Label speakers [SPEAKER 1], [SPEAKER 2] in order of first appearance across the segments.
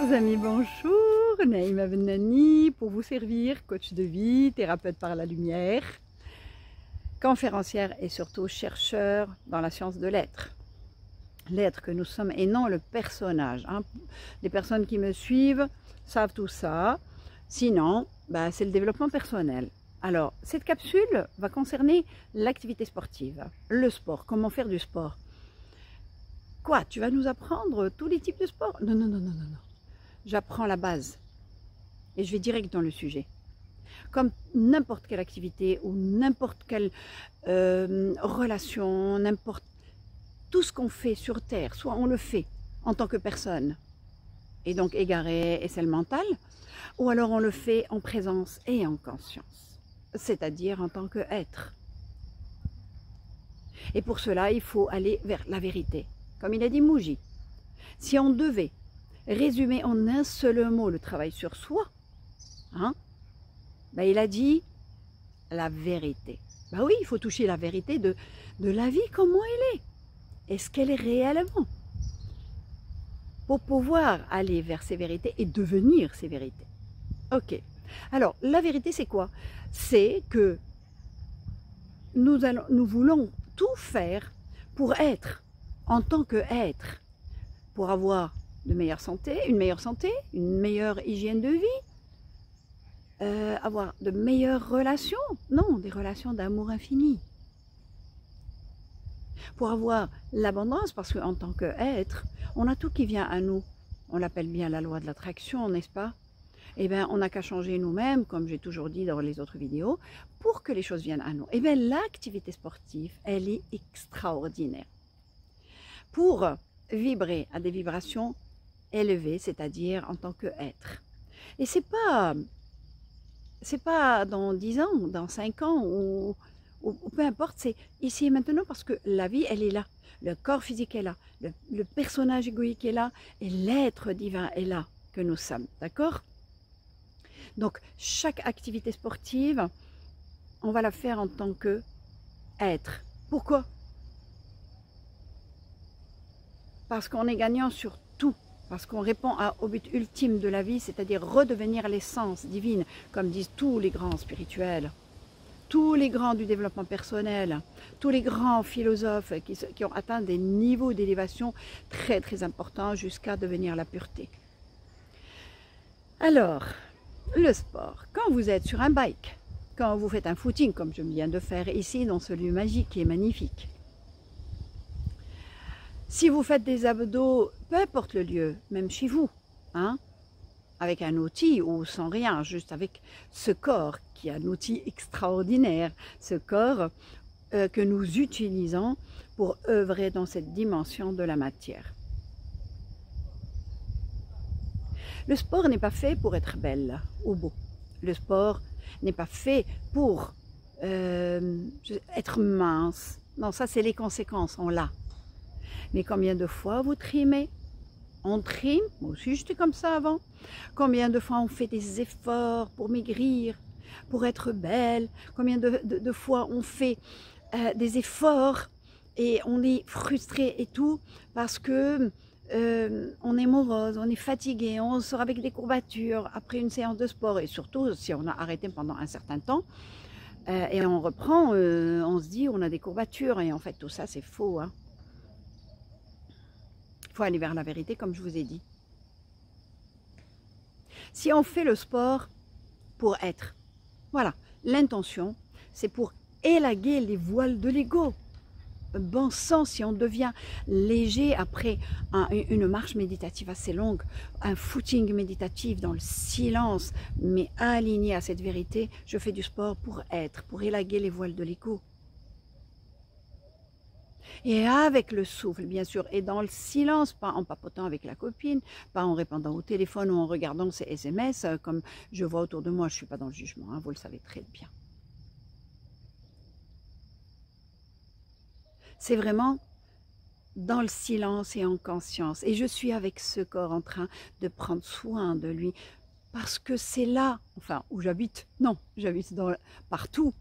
[SPEAKER 1] Chers amis, bonjour, Naïma Benani pour vous servir, coach de vie, thérapeute par la lumière, conférencière et surtout chercheur dans la science de l'être. L'être que nous sommes et non le personnage. Les personnes qui me suivent savent tout ça, sinon c'est le développement personnel. Alors, cette capsule va concerner l'activité sportive, le sport, comment faire du sport. Quoi, tu vas nous apprendre tous les types de sport? Non, non, non, non, non, non. J'apprends la base et je vais direct dans le sujet. Comme n'importe quelle activité ou n'importe quelle relation, n'importe tout ce qu'on fait sur Terre, soit on le fait en tant que personne et donc égaré et c'est le mental, ou alors on le fait en présence et en conscience, c'est-à-dire en tant qu'être. Et pour cela, il faut aller vers la vérité. Comme il a dit Mouji, si on devait résumer en un seul mot le travail sur soi, il a dit la vérité. Oui, il faut toucher la vérité de la vie, comment elle est. Est-ce qu'elle est réellement? Pour pouvoir aller vers ces vérités et devenir ces vérités. Ok. Alors, la vérité, c'est quoi? C'est que nous voulons tout faire pour être en tant qu'être, pour avoir une meilleure santé, une meilleure hygiène de vie, avoir de meilleures relations, non, des relations d'amour infini. Pour avoir l'abondance, parce qu'en tant qu'être, on a tout qui vient à nous. On l'appelle bien la loi de l'attraction, n'est-ce pas? Eh bien, on n'a qu'à changer nous-mêmes, comme j'ai toujours dit dans les autres vidéos, pour que les choses viennent à nous. Eh bien, l'activité sportive, elle est extraordinaire. Pour vibrer à des vibrations élevées, c'est-à-dire en tant qu'être. Et c'est pas dans 10 ans, dans 5 ans, ou peu importe, c'est ici et maintenant, parce que la vie, elle est là. Le corps physique est là, le personnage égoïque est là, et l'être divin est là que nous sommes, d'accord? Donc, chaque activité sportive, on va la faire en tant qu'être. Pourquoi? Parce qu'on est gagnant sur tout, parce qu'on répond au but ultime de la vie, c'est-à-dire redevenir l'essence divine, comme disent tous les grands spirituels, tous les grands du développement personnel, tous les grands philosophes qui ont atteint des niveaux d'élévation très très importants jusqu'à devenir la pureté. Alors, le sport, quand vous êtes sur un bike, quand vous faites un footing, comme je viens de faire ici dans ce lieu magique qui est magnifique, si vous faites des abdos, peu importe le lieu, même chez vous, avec un outil ou sans rien, juste avec ce corps qui est un outil extraordinaire, ce corps que nous utilisons pour œuvrer dans cette dimension de la matière. Le sport n'est pas fait pour être belle ou beau. Le sport n'est pas fait pour être mince. Non, ça c'est les conséquences, on l'a. Mais combien de fois vous trimez? On trime, moi aussi j'étais comme ça avant. Combien de fois on fait des efforts pour maigrir, pour être belle? Combien de fois on fait des efforts et on est frustré et tout parce que on est morose, on est fatigué, on sort avec des courbatures après une séance de sport et surtout si on a arrêté pendant un certain temps et on reprend, on se dit on a des courbatures et en fait tout ça c'est faux. Il faut aller vers la vérité comme je vous ai dit. Si on fait le sport pour être, voilà, l'intention c'est pour élaguer les voiles de l'ego. Bon sang, si on devient léger après une marche méditative assez longue, un footing méditatif dans le silence, mais aligné à cette vérité, je fais du sport pour être, pour élaguer les voiles de l'ego. Et avec le souffle, bien sûr, et dans le silence, pas en papotant avec la copine, pas en répondant au téléphone ou en regardant ses SMS, comme je vois autour de moi, je ne suis pas dans le jugement, vous le savez très bien. C'est vraiment dans le silence et en conscience. Et je suis avec ce corps en train de prendre soin de lui, parce que c'est là, enfin, où j'habite. Non, j'habite partout,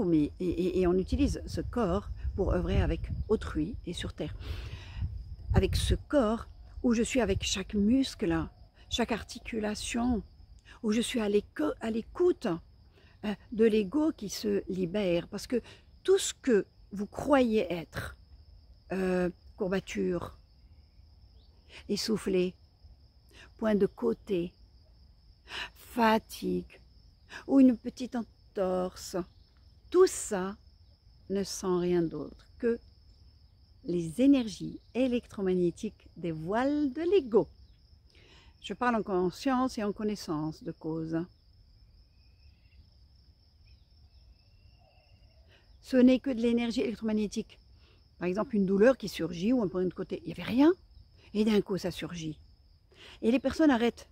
[SPEAKER 1] mais et on utilise ce corps pour œuvrer avec autrui et sur terre. Avec ce corps où je suis avec chaque muscle, chaque articulation, où je suis à l'écoute de l'ego qui se libère. Parce que tout ce que vous croyez être, courbature, essoufflé, point de côté, fatigue ou une petite entorse, tout ça ne sont rien d'autre que les énergies électromagnétiques des voiles de l'ego. Je parle en conscience et en connaissance de cause. Ce n'est que de l'énergie électromagnétique. Par exemple, une douleur qui surgit ou un point de côté, il n'y avait rien. Et d'un coup, ça surgit. Et les personnes arrêtent.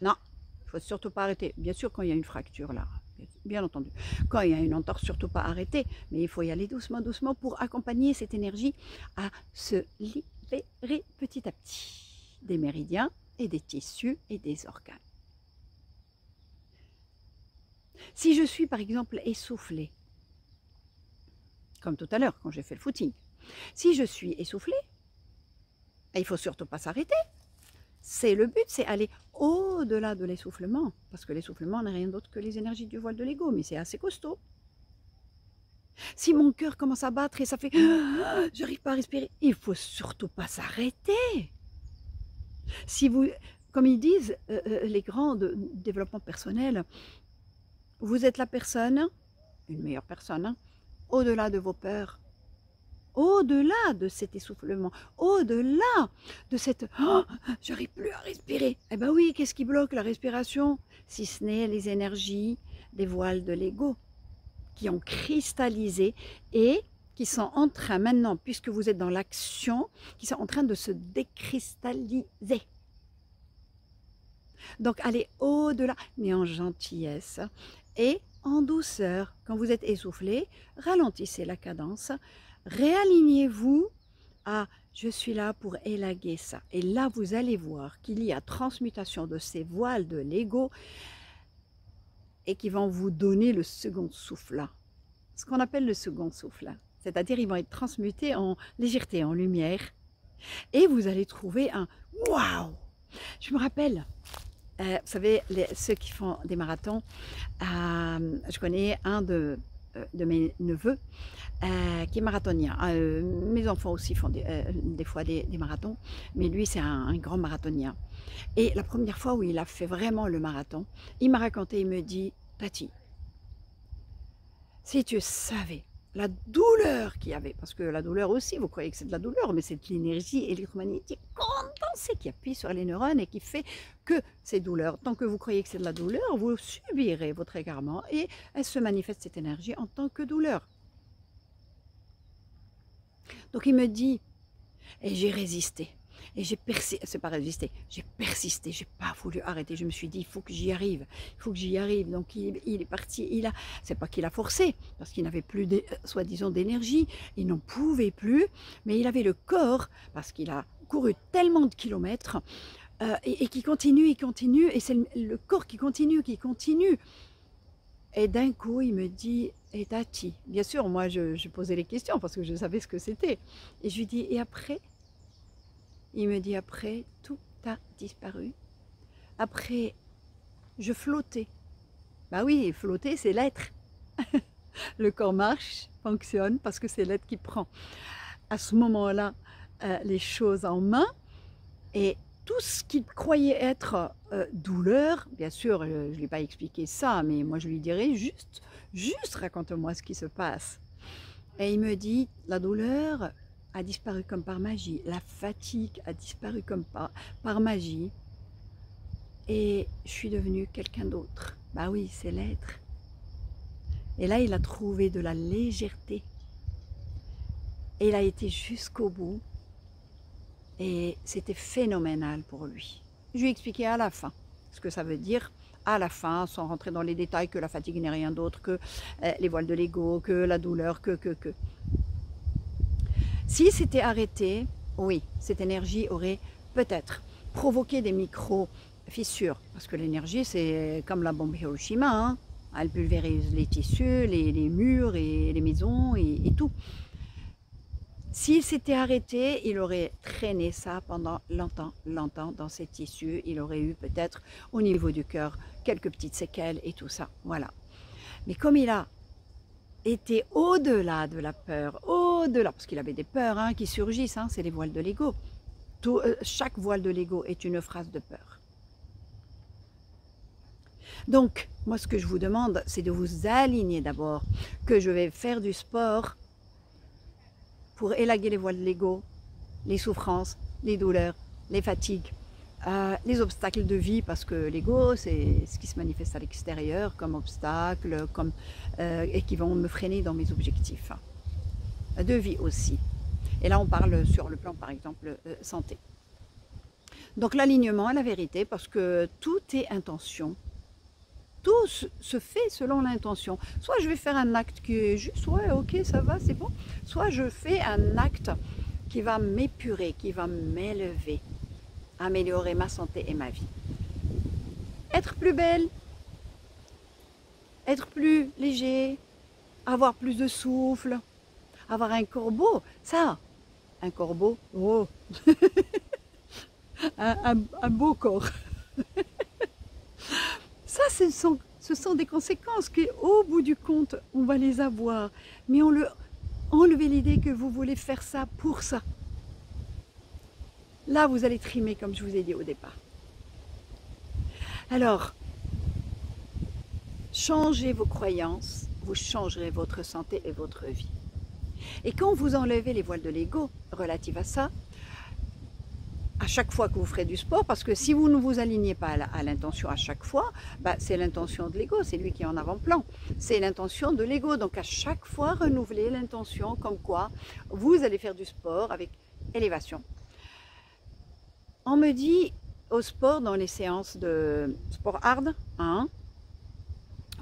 [SPEAKER 1] Non, il ne faut surtout pas arrêter. Bien sûr, quand il y a une fracture, là, bien entendu. Quand il y a une entorse, surtout pas arrêter. Mais il faut y aller doucement, doucement pour accompagner cette énergie à se libérer petit à petit des méridiens et des tissus et des organes. Si je suis, par exemple, essoufflée, comme tout à l'heure quand j'ai fait le footing, si je suis essoufflée, il ne faut surtout pas s'arrêter. C'est le but, c'est aller au-delà de l'essoufflement, parce que l'essoufflement n'est rien d'autre que les énergies du voile de l'ego, mais c'est assez costaud. Si mon cœur commence à battre et ça fait « j'arrive pas à respirer », il ne faut surtout pas s'arrêter. Si vous, comme ils disent les grands de développement personnel, vous êtes la personne, une meilleure personne, hein, au-delà de vos peurs, au-delà de cet essoufflement, au-delà de cette « oh, j'arrive plus à respirer ». Eh bien oui, qu'est-ce qui bloque la respiration? Si ce n'est les énergies des voiles de l'ego qui ont cristallisé et qui sont en train maintenant, puisque vous êtes dans l'action, qui sont en train de se décristalliser. Donc allez au-delà, mais en gentillesse et en douceur. Quand vous êtes essoufflé, ralentissez la cadence, réalignez-vous à « je suis là pour élaguer ça ». Et là, vous allez voir qu'il y a transmutation de ces voiles de l'ego et qui vont vous donner le second souffle. Ce qu'on appelle le second souffle. C'est-à-dire ils vont être transmutés en légèreté, en lumière. Et vous allez trouver un « waouh ». Je me rappelle, vous savez, ceux qui font des marathons, je connais un de mes neveux qui est marathonien. Mes enfants aussi font des fois des marathons, mais lui c'est un grand marathonien. Et la première fois où il a fait vraiment le marathon, il m'a raconté, il me dit « Tati, si tu savais la douleur qu'il y avait, parce que la douleur aussi, vous croyez que c'est de la douleur, mais c'est de l'énergie électromagnétique condensée qui appuie sur les neurones et qui fait que ces douleurs, tant que vous croyez que c'est de la douleur, vous subirez votre égarement et elle se manifeste cette énergie en tant que douleur. » Donc il me dit, et j'ai résisté, et j'ai persisté, c'est pas résisté, j'ai persisté, j'ai pas voulu arrêter, je me suis dit, il faut que j'y arrive, il faut que j'y arrive. Donc il est parti, c'est pas qu'il a forcé, parce qu'il n'avait plus, soi-disant, d'énergie, il n'en pouvait plus, mais il avait le corps, parce qu'il a couru tellement de kilomètres, et qui continue, et c'est le corps qui continue. Et d'un coup, il me dit, et Tati, bien sûr, moi je posais les questions, parce que je savais ce que c'était, et je lui dis, et après? Il me dit, après, tout a disparu. Après, je flottais. Bah oui, flotter, c'est l'être. Le corps marche, fonctionne, parce que c'est l'être qui prend à ce moment-là les choses en main. Et tout ce qu'il croyait être douleur, bien sûr, je ne lui ai pas expliqué ça, mais moi je lui dirais juste raconte-moi ce qui se passe. Et il me dit, la douleur a disparu comme par magie, la fatigue a disparu comme par magie, et je suis devenue quelqu'un d'autre. Bah oui, c'est l'être. Et là, il a trouvé de la légèreté. Et il a été jusqu'au bout. Et c'était phénoménal pour lui. Je lui ai expliqué à la fin ce que ça veut dire, à la fin, sans rentrer dans les détails, que la fatigue n'est rien d'autre que les voiles de l'ego, que la douleur, que. Si c'était arrêté, oui, cette énergie aurait peut-être provoqué des micro-fissures. Parce que l'énergie, c'est comme la bombe Hiroshima, hein. Elle pulvérise les tissus, les murs et les maisons et tout. S'il s'était arrêté, il aurait traîné ça pendant longtemps, longtemps dans ses tissus. Il aurait eu peut-être au niveau du cœur quelques petites séquelles et tout ça. Voilà. Mais comme il a été au-delà de la peur, au-delà, parce qu'il avait des peurs hein, qui surgissent, hein, c'est les voiles de l'ego. Chaque voile de l'ego est une phrase de peur. Donc, moi ce que je vous demande, c'est de vous aligner d'abord, que je vais faire du sport pour élaguer les voiles de l'ego, les souffrances, les douleurs, les fatigues, les obstacles de vie, parce que l'ego, c'est ce qui se manifeste à l'extérieur comme obstacle, et qui vont me freiner dans mes objectifs de vie aussi. Et là, on parle sur le plan, par exemple, santé. Donc l'alignement à la vérité, parce que tout est intention. Tout se fait selon l'intention. Soit je vais faire un acte qui est juste, ouais, ok, ça va, c'est bon. Soit je fais un acte qui va m'épurer, qui va m'élever, améliorer ma santé et ma vie. Être plus belle, être plus léger, avoir plus de souffle, avoir un corbeau, ça, un corbeau, oh, un beau corps. Ça, ce sont des conséquences qu'au bout du compte, on va les avoir. Mais enlevez l'idée que vous voulez faire ça pour ça. Là, vous allez trimer, comme je vous ai dit au départ. Alors, changez vos croyances, vous changerez votre santé et votre vie. Et quand vous enlevez les voiles de l'ego relatives à ça, à chaque fois que vous ferez du sport, parce que si vous ne vous alignez pas à l'intention à chaque fois, bah, c'est l'intention de l'ego, c'est lui qui est en avant-plan. C'est l'intention de l'ego, donc à chaque fois renouveler l'intention comme quoi vous allez faire du sport avec élévation. On me dit au sport, dans les séances de sport hard, hein,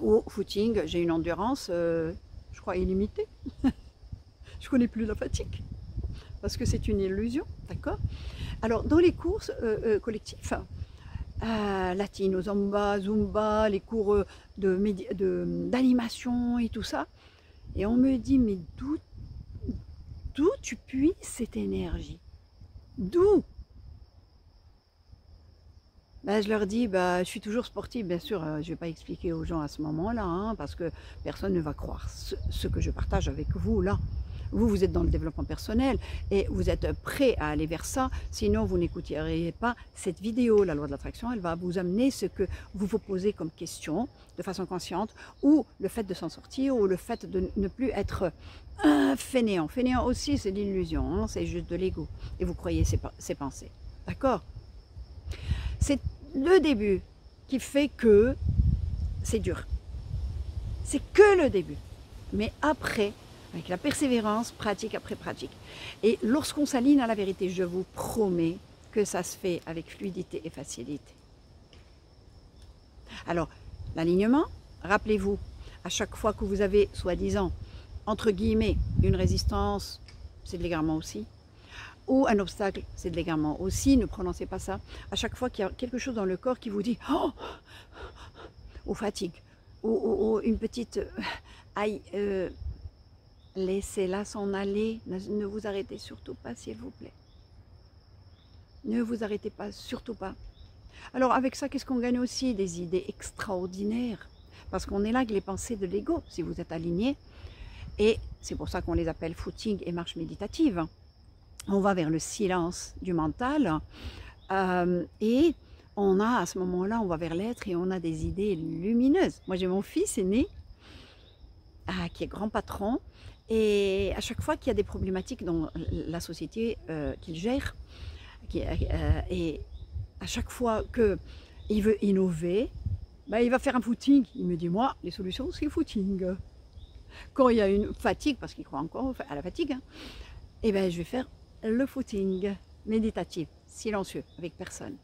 [SPEAKER 1] ou footing, j'ai une endurance, je crois, illimitée. Je ne connais plus la fatigue, parce que c'est une illusion, d'accord? Alors, dans les courses collectifs, latino, zumba, les cours d'animation et tout ça, et on me dit, mais d'où tu puises cette énergie? D'où? Ben, je leur dis, ben, je suis toujours sportive, bien sûr, je ne vais pas expliquer aux gens à ce moment-là, hein, parce que personne ne va croire ce que je partage avec vous là. Vous êtes dans le développement personnel et vous êtes prêt à aller vers ça, sinon vous n'écouteriez pas cette vidéo. La loi de l'attraction, elle va vous amener ce que vous vous posez comme question de façon consciente, ou le fait de s'en sortir, ou le fait de ne plus être fainéant. Fainéant aussi, c'est l'illusion, hein, c'est juste de l'ego. Et vous croyez ces pensées. D'accord? C'est le début qui fait que c'est dur. C'est que le début. Mais après, avec la persévérance, pratique après pratique. Et lorsqu'on s'aligne à la vérité, je vous promets que ça se fait avec fluidité et facilité. Alors, l'alignement, rappelez-vous, à chaque fois que vous avez, soi-disant, entre guillemets, une résistance, c'est de l'égarement aussi, ou un obstacle, c'est de l'égarement aussi, ne prononcez pas ça. À chaque fois qu'il y a quelque chose dans le corps qui vous dit « oh !» ou fatigue, ou une petite « aïe », laissez-la s'en aller, ne vous arrêtez surtout pas, s'il vous plaît. Ne vous arrêtez pas, surtout pas. Alors avec ça, qu'est-ce qu'on gagne aussi? Des idées extraordinaires. Parce qu'on est là avec les pensées de l'ego, si vous êtes aligné. Et c'est pour ça qu'on les appelle footing et marche méditative. On va vers le silence du mental. Et on a, à ce moment-là, on va vers l'être et on a des idées lumineuses. Moi, j'ai mon fils aîné, qui est grand patron. Et à chaque fois qu'il y a des problématiques dans la société qu'il gère, et à chaque fois qu'il veut innover, ben il va faire un footing. Il me dit, moi, les solutions, c'est le footing. Quand il y a une fatigue, parce qu'il croit encore à la fatigue, hein, et ben je vais faire le footing méditatif, silencieux, avec personne.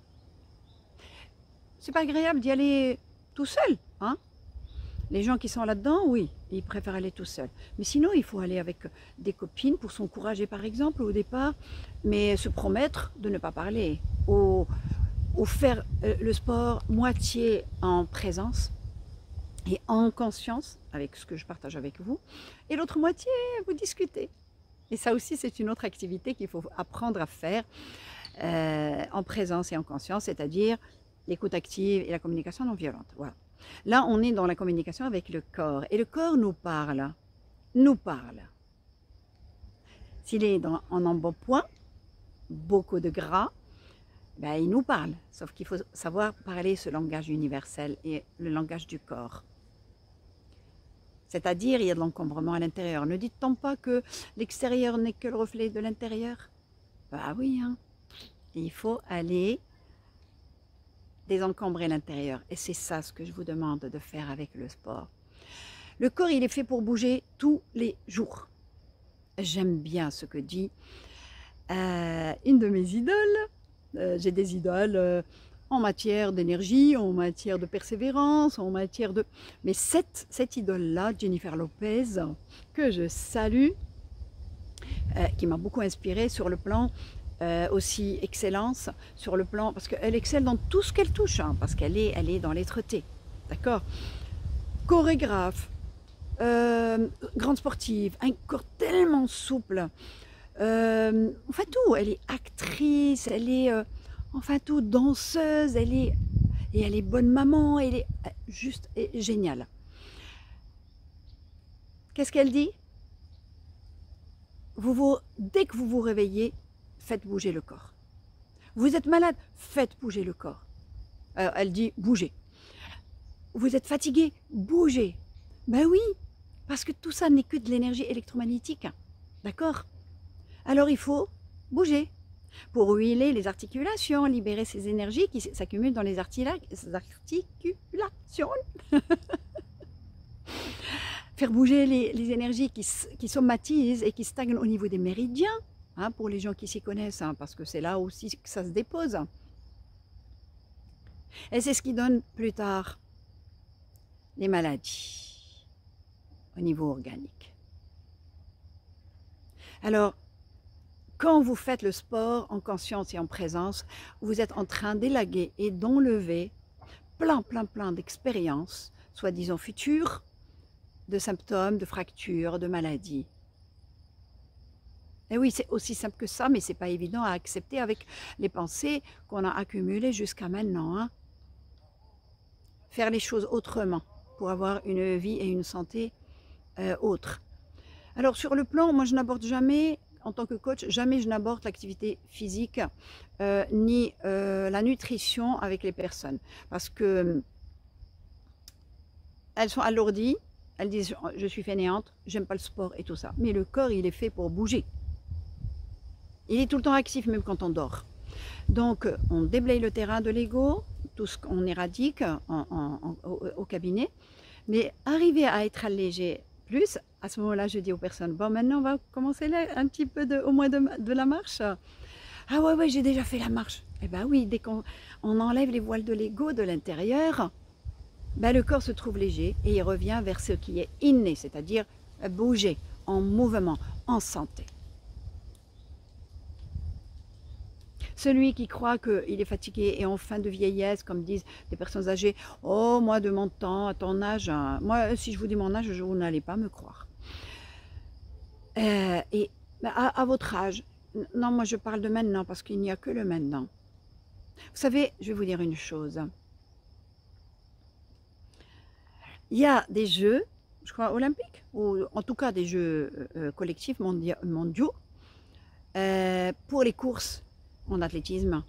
[SPEAKER 1] C'est pas agréable d'y aller tout seul, hein? Les gens qui sont là-dedans, oui, ils préfèrent aller tout seul. Mais sinon, il faut aller avec des copines pour s'encourager, par exemple, au départ, mais se promettre de ne pas parler, ou faire le sport moitié en présence et en conscience, avec ce que je partage avec vous, et l'autre moitié, vous discutez. Et ça aussi, c'est une autre activité qu'il faut apprendre à faire en présence et en conscience, c'est-à-dire l'écoute active et la communication non violente. Voilà. Là, on est dans la communication avec le corps. Et le corps nous parle. Nous parle. S'il est en embonpoint, beaucoup de gras, ben, il nous parle. Sauf qu'il faut savoir parler ce langage universel et le langage du corps. C'est-à-dire, il y a de l'encombrement à l'intérieur. Ne dites-on pas que l'extérieur n'est que le reflet de l'intérieur? Bah oui, hein. Il faut aller désencombrer l'intérieur. Et c'est ça ce que je vous demande de faire avec le sport. Le corps, il est fait pour bouger tous les jours. J'aime bien ce que dit une de mes idoles. J'ai des idoles en matière d'énergie, en matière de persévérance, en matière de... Mais cette idole-là, Jennifer Lopez, que je salue, qui m'a beaucoup inspirée sur le plan aussi excellence, sur le plan... Parce qu'elle excelle dans tout ce qu'elle touche, hein, parce qu'elle est dans l'être-té, d'accord? Chorégraphe, grande sportive, un corps tellement souple, enfin tout, elle est actrice, elle est... enfin tout, danseuse, elle est bonne maman, elle est juste géniale. Qu'est-ce qu'elle dit? Dès que vous vous réveillez, faites bouger le corps. Vous êtes malade, faites bouger le corps. Elle dit bougez. Vous êtes fatigué, bougez. Ben oui, parce que tout ça n'est que de l'énergie électromagnétique. D'accord? Alors il faut bouger. Pour huiler les articulations, libérer ces énergies qui s'accumulent dans les articulations. Faire bouger les énergies qui somatisent et qui stagnent au niveau des méridiens, hein, pour les gens qui s'y connaissent, hein, parce que c'est là aussi que ça se dépose. Et c'est ce qui donne plus tard les maladies au niveau organique. Alors, quand vous faites le sport en conscience et en présence, vous êtes en train d'élaguer et d'enlever plein d'expériences, soi-disant futures, de symptômes, de fractures, de maladies. Et oui, c'est aussi simple que ça, mais ce n'est pas évident à accepter avec les pensées qu'on a accumulées jusqu'à maintenant. Hein. Faire les choses autrement pour avoir une vie et une santé autres. Alors sur le plan, moi je n'aborde jamais... En tant que coach, jamais je n'aborde l'activité physique ni la nutrition avec les personnes. Parce que elles sont alourdies, elles disent je suis fainéante, j'aime pas le sport et tout ça. Mais le corps, il est fait pour bouger. Il est tout le temps actif, même quand on dort. Donc, on déblaye le terrain de l'ego, tout ce qu'on éradique au cabinet. Mais arriver à être allégé plus, à ce moment-là, je dis aux personnes, bon, maintenant, on va commencer là, un petit peu au moins de la marche. Ah ouais, j'ai déjà fait la marche. Eh bien oui, dès qu'on enlève les voiles de l'ego de l'intérieur, ben, le corps se trouve léger et il revient vers ce qui est inné, c'est-à-dire bouger, en mouvement, en santé. Celui qui croit qu'il est fatigué et en fin de vieillesse, comme disent des personnes âgées, « Oh, moi, de mon temps, à ton âge, hein, moi, si je vous dis mon âge, vous n'allez pas me croire. » Et à votre âge, non, moi, je parle de maintenant, parce qu'il n'y a que le maintenant. Vous savez, je vais vous dire une chose. Il y a des jeux, je crois, olympiques, ou en tout cas des jeux collectifs mondiaux, pour les courses en athlétisme,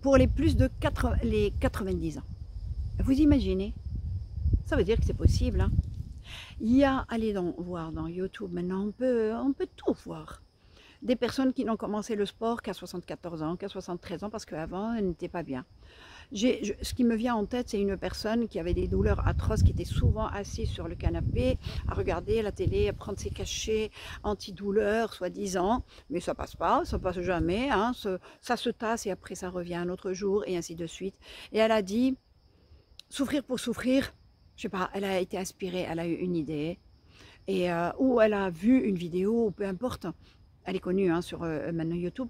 [SPEAKER 1] pour les plus de 90 ans. Vous imaginez? Ça veut dire que c'est possible. Hein? Il y a, allez voir dans YouTube maintenant, on peut tout voir. Des personnes qui n'ont commencé le sport qu'à 74 ans, qu'à 73 ans, parce qu'avant, elles n'étaient pas bien. Ce qui me vient en tête, c'est une personne qui avait des douleurs atroces, qui était souvent assise sur le canapé, à regarder la télé, à prendre ses cachets antidouleurs, soi-disant, mais ça passe pas, ça passe jamais, hein, ça se tasse et après ça revient un autre jour, et ainsi de suite. Et elle a dit, souffrir pour souffrir, je sais pas, elle a été inspirée, elle a eu une idée, et ou elle a vu une vidéo, ou peu importe, elle est connue hein, sur maintenant YouTube.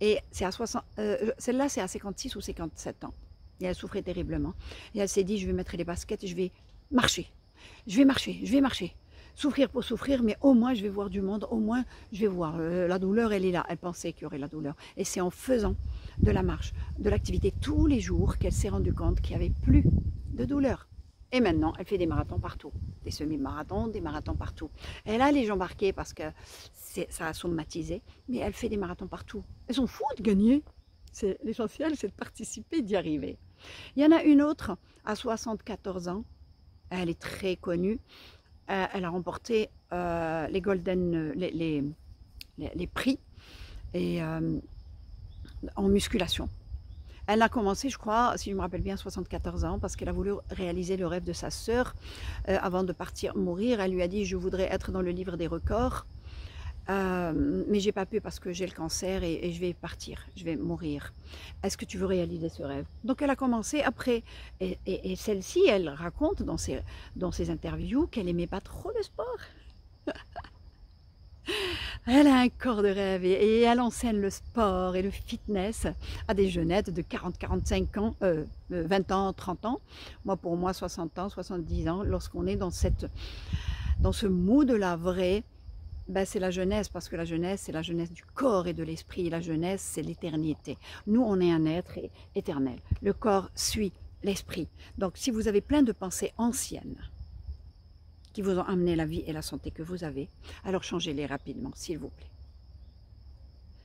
[SPEAKER 1] Et c'est à celle-là, c'est à 56 ou 57 ans. Et elle souffrait terriblement. Et elle s'est dit, je vais mettre les baskets et je vais marcher. Je vais marcher, je vais marcher. souffrir pour souffrir, mais au moins je vais voir du monde, au moins je vais voir. La douleur, elle est là, elle pensait qu'il y aurait la douleur. Et c'est en faisant de la marche, de l'activité tous les jours qu'elle s'est rendue compte qu'il n'y avait plus de douleur. Et maintenant, elle fait des marathons partout, des semi-marathons, des marathons partout. Elle a les jambes marquées parce que ça a somatisé, mais elle fait des marathons partout. Elles sont fous de gagner. L'essentiel, c'est de participer, d'y arriver. Il y en a une autre à 74 ans, elle est très connue. Elle a remporté les golden, les prix et, en musculation. Elle a commencé, je crois, si je me rappelle bien, 74 ans, parce qu'elle a voulu réaliser le rêve de sa sœur avant de partir mourir. Elle lui a dit, je voudrais être dans le livre des records, mais j'ai pas pu parce que j'ai le cancer et je vais partir, je vais mourir. Est-ce que tu veux réaliser ce rêve? Donc elle a commencé après, et celle-ci, elle raconte dans ses interviews qu'elle aimait pas trop le sport. Elle a un corps de rêve et elle enseigne le sport et le fitness à des jeunettes de 40, 45 ans, 20 ans, 30 ans. Moi, pour moi, 60 ans, 70 ans, lorsqu'on est dans ce mood-là vrai, ben c'est la jeunesse, parce que la jeunesse, c'est la jeunesse du corps et de l'esprit. La jeunesse, c'est l'éternité. Nous, on est un être éternel. Le corps suit l'esprit. Donc, si vous avez plein de pensées anciennes, qui vous ont amené la vie et la santé que vous avez, alors changez-les rapidement, s'il vous plaît.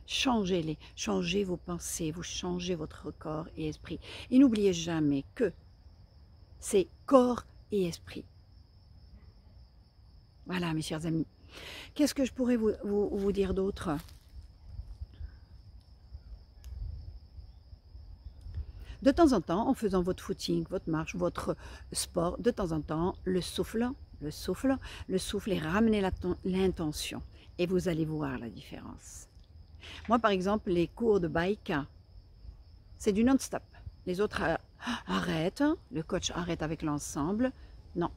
[SPEAKER 1] Changez-les, changez vos pensées, vous changez votre corps et esprit. Et n'oubliez jamais que c'est corps et esprit. Voilà, mes chers amis. Qu'est-ce que je pourrais vous dire d'autre? De temps en temps, en faisant votre footing, votre marche, votre sport, de temps en temps, le souffle et ramener l'intention. Et vous allez voir la différence. Moi, par exemple, les cours de bike, c'est du non-stop. Les autres arrêtent, le coach arrête avec l'ensemble. Non,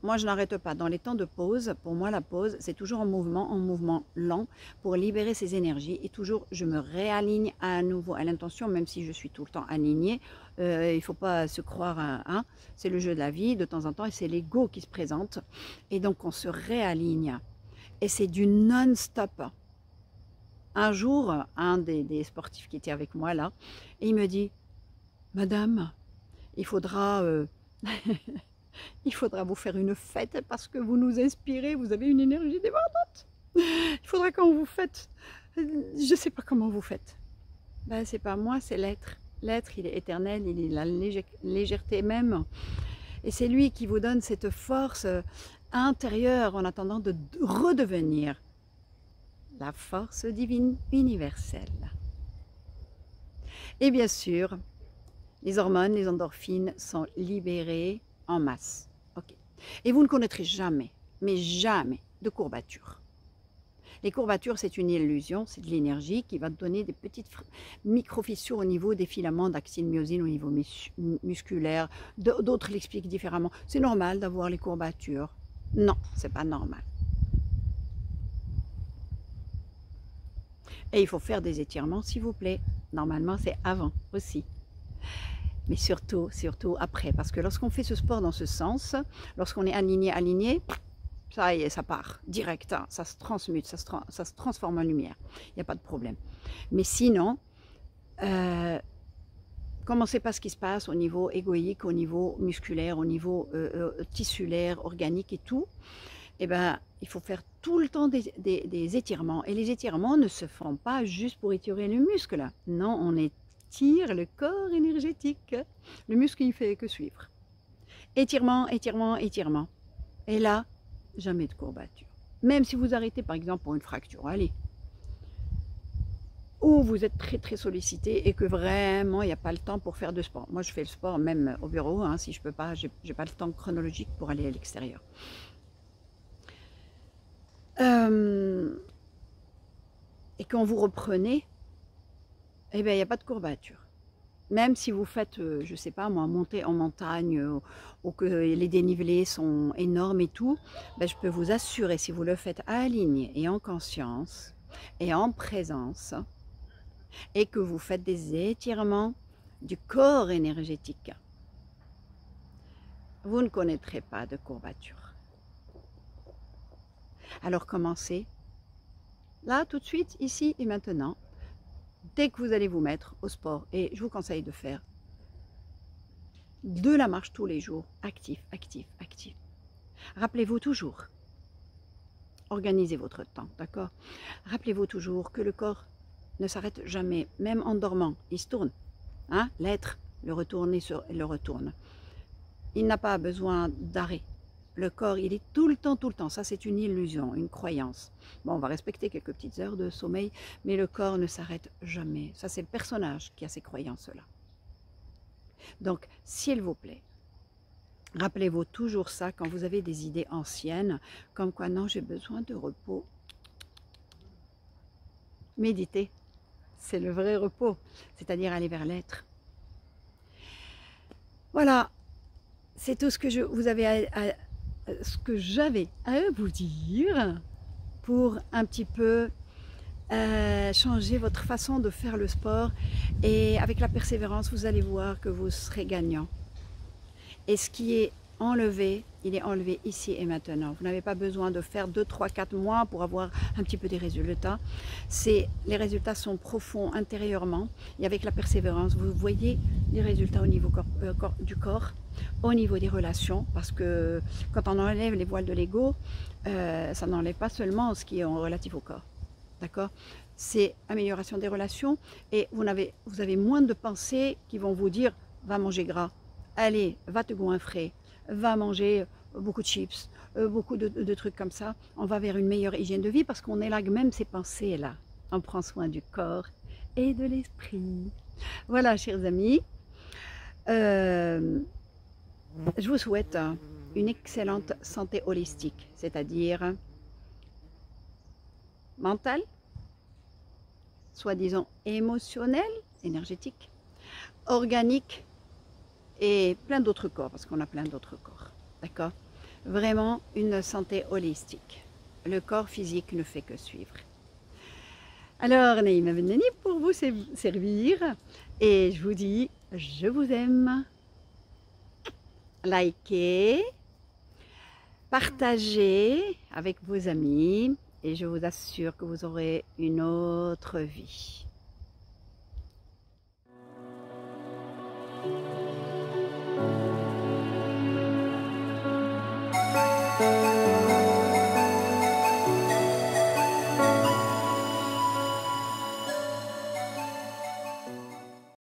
[SPEAKER 1] moi je n'arrête pas. Dans les temps de pause, pour moi la pause, c'est toujours en mouvement lent pour libérer ses énergies. Et toujours, je me réaligne à nouveau à l'intention, même si je suis tout le temps alignée. Il ne faut pas se croire, c'est le jeu de la vie de temps en temps et c'est l'ego qui se présente. Et donc on se réaligne. Et c'est du non-stop. Un jour, un des sportifs qui était avec moi là, et il me dit, Madame, il faudra vous faire une fête parce que vous nous inspirez, vous avez une énergie débordante. Il faudra qu'on vous fête. Je ne sais pas comment vous faites. Ben, c'est pas moi, c'est l'être. L'être, il est éternel, il est la légèreté même. Et c'est lui qui vous donne cette force intérieure en attendant de redevenir la force divine universelle. Et bien sûr, les hormones, les endorphines sont libérées en masse. Okay. Et vous ne connaîtrez jamais, mais jamais, de courbatures. Les courbatures, c'est une illusion, c'est de l'énergie qui va donner des petites micro-fissures au niveau des filaments d'actine-myosine, au niveau musculaire. D'autres l'expliquent différemment. C'est normal d'avoir les courbatures. Non, c'est pas normal. Et il faut faire des étirements, s'il vous plaît. Normalement, c'est avant aussi. Mais surtout après. Parce que lorsqu'on fait ce sport dans ce sens, lorsqu'on est aligné, ça y est, ça part direct. Hein, ça se transmute, ça se transforme en lumière. Il n'y a pas de problème. Mais sinon, commencez pas ce qui se passe au niveau égoïque, au niveau musculaire, au niveau tissulaire, organique et tout. Eh ben, il faut faire tout le temps des étirements. Et les étirements ne se font pas juste pour étirer le muscle. Non, on étire le corps énergétique. Le muscle, il fait que suivre. Étirement, étirement, étirement. Et là, jamais de courbature. Même si vous arrêtez, par exemple, pour une fracture, allez. Ou vous êtes très très sollicité et que vraiment, il n'y a pas le temps pour faire de sport. Moi, je fais le sport même au bureau. Hein, si je ne peux pas, je n'ai pas le temps chronologique pour aller à l'extérieur. Et quand vous reprenez, eh bien, il n'y a pas de courbature. Même si vous faites, je ne sais pas moi, monter en montagne ou que les dénivelés sont énormes et tout, ben, je peux vous assurer, si vous le faites aligné et en conscience et en présence, et que vous faites des étirements du corps énergétique, vous ne connaîtrez pas de courbature. Alors commencez là, tout de suite, ici et maintenant, dès que vous allez vous mettre au sport. Et je vous conseille de faire de la marche tous les jours, actif, actif, actif. Rappelez-vous toujours, organisez votre temps, d'accord? Rappelez-vous toujours que le corps ne s'arrête jamais, même en dormant, il se tourne. Hein? L'être le retourne et le retourne. Il n'a pas besoin d'arrêt. Le corps, il est tout le temps. Ça, c'est une illusion, une croyance. Bon, on va respecter quelques petites heures de sommeil, mais le corps ne s'arrête jamais. Ça, c'est le personnage qui a ces croyances-là. Donc, s'il vous plaît, rappelez-vous toujours ça quand vous avez des idées anciennes, comme quoi, non, j'ai besoin de repos. Méditer, c'est le vrai repos, c'est-à-dire aller vers l'être. Voilà, c'est tout ce que ce que j'avais à vous dire pour un petit peu changer votre façon de faire le sport, et avec la persévérance vous allez voir que vous serez gagnant. Et ce qui est enlevé, il est enlevé ici et maintenant. Vous n'avez pas besoin de faire 2, 3, 4 mois pour avoir un petit peu des résultats. Les résultats sont profonds intérieurement, et avec la persévérance, vous voyez les résultats au niveau du corps, au niveau des relations, parce que quand on enlève les voiles de l'ego, ça n'enlève pas seulement ce qui est relatif au corps. D'accord? C'est amélioration des relations, et vous avez moins de pensées qui vont vous dire « va manger gras ». Allez, va te goinfrer, va manger beaucoup de chips, beaucoup de trucs comme ça. On va vers une meilleure hygiène de vie parce qu'on élague même ces pensées-là. On prend soin du corps et de l'esprit. Voilà, chers amis. Je vous souhaite une excellente santé holistique, c'est-à-dire mentale, soi-disant émotionnelle, énergétique, organique, et plein d'autres corps, parce qu'on a plein d'autres corps, d'accord? Vraiment une santé holistique. Le corps physique ne fait que suivre. Alors, Naïma Benani pour vous servir, et je vous dis, je vous aime. Likez, partagez avec vos amis, et je vous assure que vous aurez une autre vie.